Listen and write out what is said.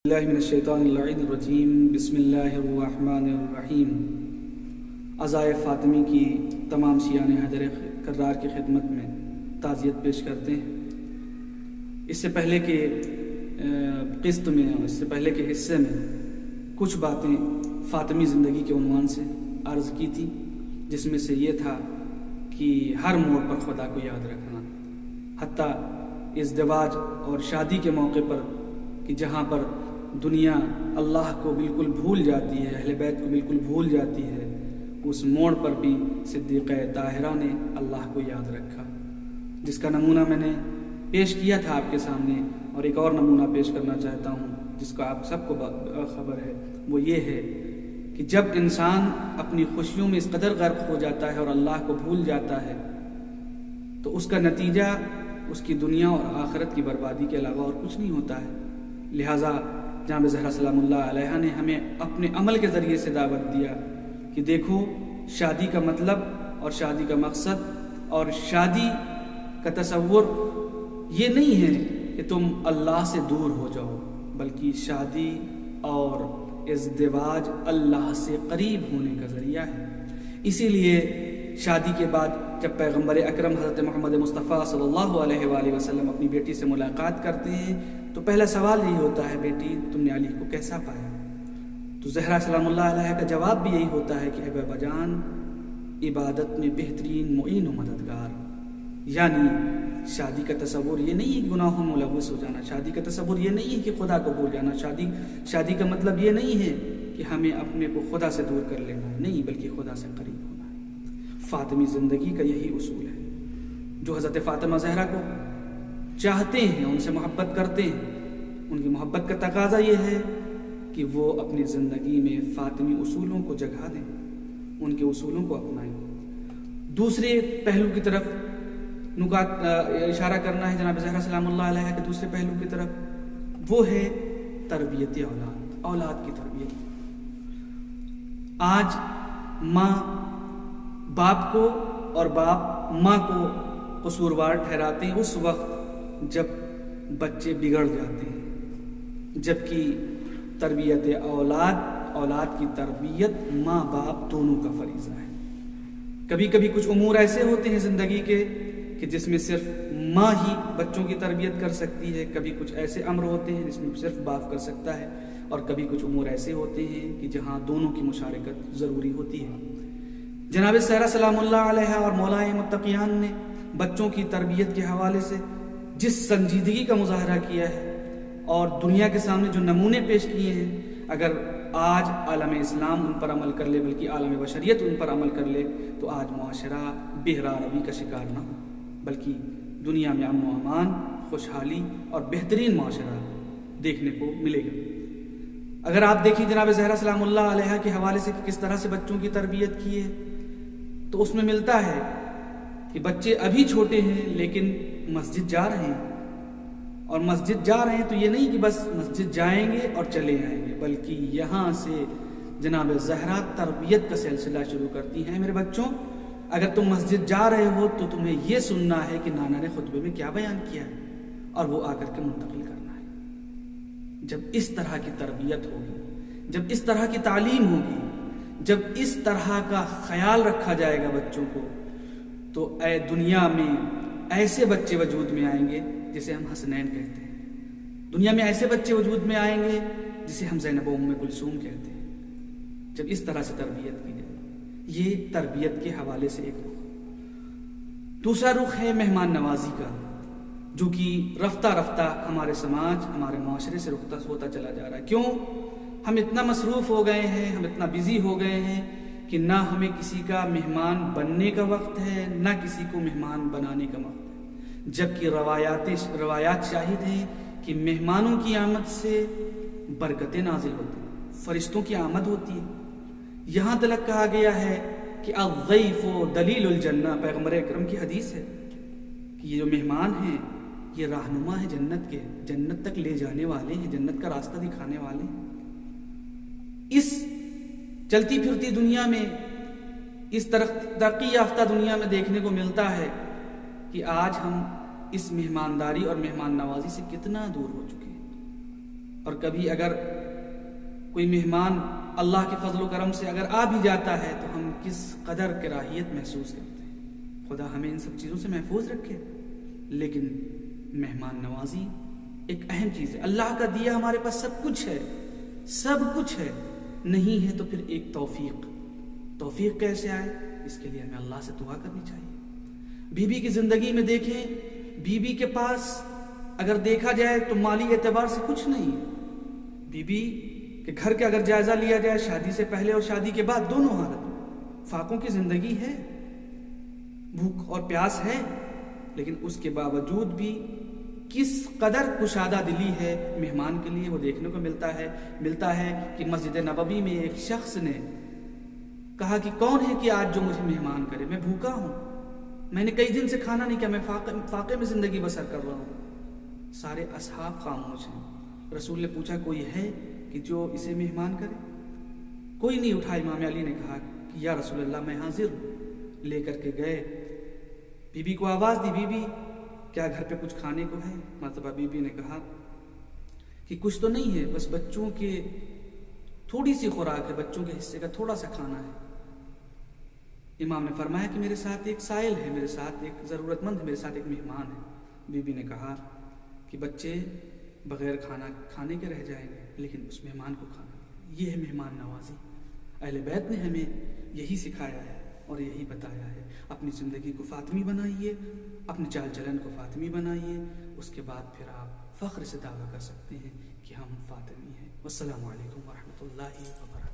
اللہ من الشیطان اللعین الرجیم بسم اللہ الرحمن الرحیم۔ عزائے فاطمی کی تمام شیعان حیدر کرار کی خدمت میں تعزیت پیش کرتے ہیں۔ اس سے پہلے کے قسط میں اور اس سے پہلے کے حصے میں کچھ باتیں فاطمی زندگی کے عنوان سے عرض کی تھی، جس میں سے یہ تھا کہ ہر موڑ پر خدا کو یاد رکھنا، حتیٰ ازدواج اور شادی کے موقع پر کہ جہاں پر دنیا اللہ کو بالکل بھول جاتی ہے، اہل بیت کو بالکل بھول جاتی ہے، اس موڑ پر بھی صدیقہ طاہرہ نے اللہ کو یاد رکھا، جس کا نمونہ میں نے پیش کیا تھا آپ کے سامنے، اور ایک اور نمونہ پیش کرنا چاہتا ہوں جس کا آپ سب کو خبر ہے۔ وہ یہ ہے کہ جب انسان اپنی خوشیوں میں اس قدر غرق ہو جاتا ہے اور اللہ کو بھول جاتا ہے تو اس کا نتیجہ اس کی دنیا اور آخرت کی بربادی کے علاوہ اور کچھ نہیں ہوتا ہے۔ لہٰذا جناب زہرا سلام اللہ علیہا نے ہمیں اپنے عمل کے ذریعے سے دعوت دیا کہ دیکھو، شادی کا مطلب اور شادی کا مقصد اور شادی کا تصور یہ نہیں ہے کہ تم اللہ سے دور ہو جاؤ، بلکہ شادی اور ازدواج اللہ سے قریب ہونے کا ذریعہ ہے۔ اسی لیے شادی کے بعد جب پیغمبر اکرم حضرت محمد مصطفیٰ صلی اللہ علیہ وآلہ وسلم اپنی بیٹی سے ملاقات کرتے ہیں تو پہلا سوال یہی ہوتا ہے، بیٹی تم نے علی کو کیسا پایا؟ تو زہرا سلام اللہ علیہ کا جواب بھی یہی ہوتا ہے کہ اے بابا جان، عبادت میں بہترین معین و مددگار۔ یعنی شادی کا تصور یہ نہیں ہے گناہوں میں ملوث ہو جانا، شادی کا تصور یہ نہیں ہے کہ خدا کو بھول جانا، شادی کا مطلب یہ نہیں ہے کہ ہمیں اپنے کو خدا سے دور کر لینا ہے، نہیں، بلکہ خدا سے قریب ہونا ہے۔ فاطمی زندگی کا یہی اصول ہے۔ جو حضرت فاطمہ زہرا کو چاہتے ہیں، ان سے محبت کرتے ہیں، ان کی محبت کا تقاضا یہ ہے کہ وہ اپنی زندگی میں فاطمی اصولوں کو جگہ دیں، ان کے اصولوں کو اپنائیں۔ دوسرے پہلو کی طرف اشارہ کرنا ہے جناب زہرا سلام اللہ علیہ کے دوسرے پہلو کی طرف، وہ ہے تربیت اولاد کی تربیت۔ آج ماں باپ کو اور باپ ماں کو قصوروار ٹھہراتے ہیں اس وقت جب بچے بگڑ جاتے ہیں، جبکہ تربیت اولاد کی تربیت ماں باپ دونوں کا فریضہ ہے۔ کبھی کبھی کچھ امور ایسے ہوتے ہیں زندگی کے کہ جس میں صرف ماں ہی بچوں کی تربیت کر سکتی ہے، کبھی کچھ ایسے امر ہوتے ہیں جس میں صرف باپ کر سکتا ہے، اور کبھی کچھ امور ایسے ہوتے ہیں کہ جہاں دونوں کی مشارکت ضروری ہوتی ہے۔ جناب زہرا سلام اللہ علیہ اور مولائے متقیان نے بچوں کی تربیت کے حوالے سے جس سنجیدگی کا مظاہرہ کیا ہے اور دنیا کے سامنے جو نمونے پیش کیے ہیں، اگر آج عالم اسلام ان پر عمل کر لے، بلکہ عالم بشریت ان پر عمل کر لے، تو آج معاشرہ بحران روی کا شکار نہ ہو، بلکہ دنیا میں امن و امان، خوشحالی اور بہترین معاشرہ دیکھنے کو ملے گا۔ اگر آپ دیکھیں جناب زہرا سلام اللہ علیہ کے حوالے سے کہ کس طرح سے بچوں کی تربیت کی ہے، تو اس میں ملتا ہے کہ بچے ابھی چھوٹے ہیں لیکن مسجد جا رہے ہیں، اور مسجد جا رہے ہیں تو یہ نہیں کہ بس مسجد جائیں گے اور چلے آئیں گے، بلکہ یہاں سے جناب زہرا تربیت کا سلسلہ شروع کرتی ہیں۔ میرے بچوں، اگر تم مسجد جا رہے ہو تو تمہیں یہ سننا ہے کہ نانا نے خطبے میں کیا بیان کیا ہے، اور وہ آ کر کے منتقل کرنا ہے۔ جب اس طرح کی تربیت ہوگی، جب اس طرح کی تعلیم ہوگی، جب اس طرح کا خیال رکھا جائے گا بچوں کو، تو اے دنیا میں ایسے بچے وجود میں آئیں گے جسے ہم حسنین کہتے ہیں، دنیا میں ایسے بچے وجود میں آئیں گے جسے ہم زینب و ام کلثوم کہتے ہیں، جب اس طرح سے تربیت کی جائے۔ یہ تربیت کے حوالے سے ایک رخ۔ دوسرا رخ ہے مہمان نوازی کا، جو کہ رفتہ رفتہ ہمارے سماج، ہمارے معاشرے سے رخصت ہوتا چلا جا رہا ہے۔ کیوں؟ ہم اتنا مصروف ہو گئے ہیں، ہم اتنا بزی ہو گئے ہیں کہ نہ ہمیں کسی کا مہمان بننے کا وقت ہے، نہ کسی کو مہمان بنانے کا وقت ہے، جبکہ روایات شاہد ہیں کہ مہمانوں کی آمد سے برکتیں نازل ہوتی ہیں، فرشتوں کی آمد ہوتی ہے۔ یہاں تلک کہا گیا ہے کہ الضیف دلیل الجنہ، پیغمبر اکرم کی حدیث ہے کہ یہ جو مہمان ہیں یہ رہنما ہے جنت کے، جنت تک لے جانے والے ہیں، جنت کا راستہ دکھانے والے ہیں۔ اس چلتی پھرتی دنیا میں، اس ترقی یافتہ دنیا میں دیکھنے کو ملتا ہے کہ آج ہم اس مہمانداری اور مہمان نوازی سے کتنا دور ہو چکے ہیں۔ اور کبھی اگر کوئی مہمان اللہ کے فضل و کرم سے اگر آ بھی جاتا ہے تو ہم کس قدر کراہیت محسوس کرتے ہیں. خدا ہمیں ان سب چیزوں سے محفوظ رکھے. لیکن مہمان نوازی ایک اہم چیز ہے. اللہ کا دیا ہمارے پاس سب کچھ ہے، سب کچھ ہے. نہیں ہے تو پھر ایک توفیق کیسے آئے؟ اس کے لیے ہمیں اللہ سے دعا کرنی چاہیے. بیوی کی زندگی میں دیکھیں، بیوی کے پاس اگر دیکھا جائے تو مالی اعتبار سے کچھ نہیں ہے. بیوی کہ گھر کے اگر جائزہ لیا جائے شادی سے پہلے اور شادی کے بعد، دونوں حالت فاقوں کی زندگی ہے، بھوک اور پیاس ہے، لیکن اس کے باوجود بھی کس قدر کشادہ دلی ہے مہمان کے لیے وہ دیکھنے کو ملتا ہے کہ مسجد نبوی میں ایک شخص نے کہا کہ کون ہے کہ آج جو مجھے مہمان کرے، میں بھوکا ہوں، میں نے کئی دن سے کھانا نہیں کیا، میں فاقے میں زندگی بسر کر رہا ہوں. سارے اصحاب خاموش ہیں. رسول نے پوچھا کوئی ہے کہ جو اسے مہمان کرے؟ کوئی نہیں اٹھا. امام علی نے کہا کہ یا رسول اللہ میں حاضر ہوں. لے کر کے گئے، بی بی کو آواز دی، بی بی کیا گھر پہ کچھ کھانے کو ہے؟ مرتبہ بی بی نے کہا کہ کچھ تو نہیں ہے، بس بچوں کے تھوڑی سی خوراک ہے، بچوں کے حصے کا تھوڑا سا کھانا ہے. امام نے فرمایا کہ میرے ساتھ ایک سائل ہے، میرے ساتھ ایک ضرورت مند ہے، میرے ساتھ ایک مہمان ہے. بی بی نے کہا کہ بچے بغیر کھانا کھانے کے رہ جائیں گے، لیکن اس مہمان کو کھانا. یہ ہے مہمان نوازی. اہل بیت نے ہمیں یہی سکھایا ہے اور یہی بتایا ہے. اپنی زندگی کو فاطمی بنائیے، اپنے چال چلن کو فاطمی بنائیے، اس کے بعد پھر آپ فخر سے دعویٰ کر سکتے ہیں کہ ہم فاطمی ہیں. والسلام علیکم ورحمۃ اللہ وبرکاتہ.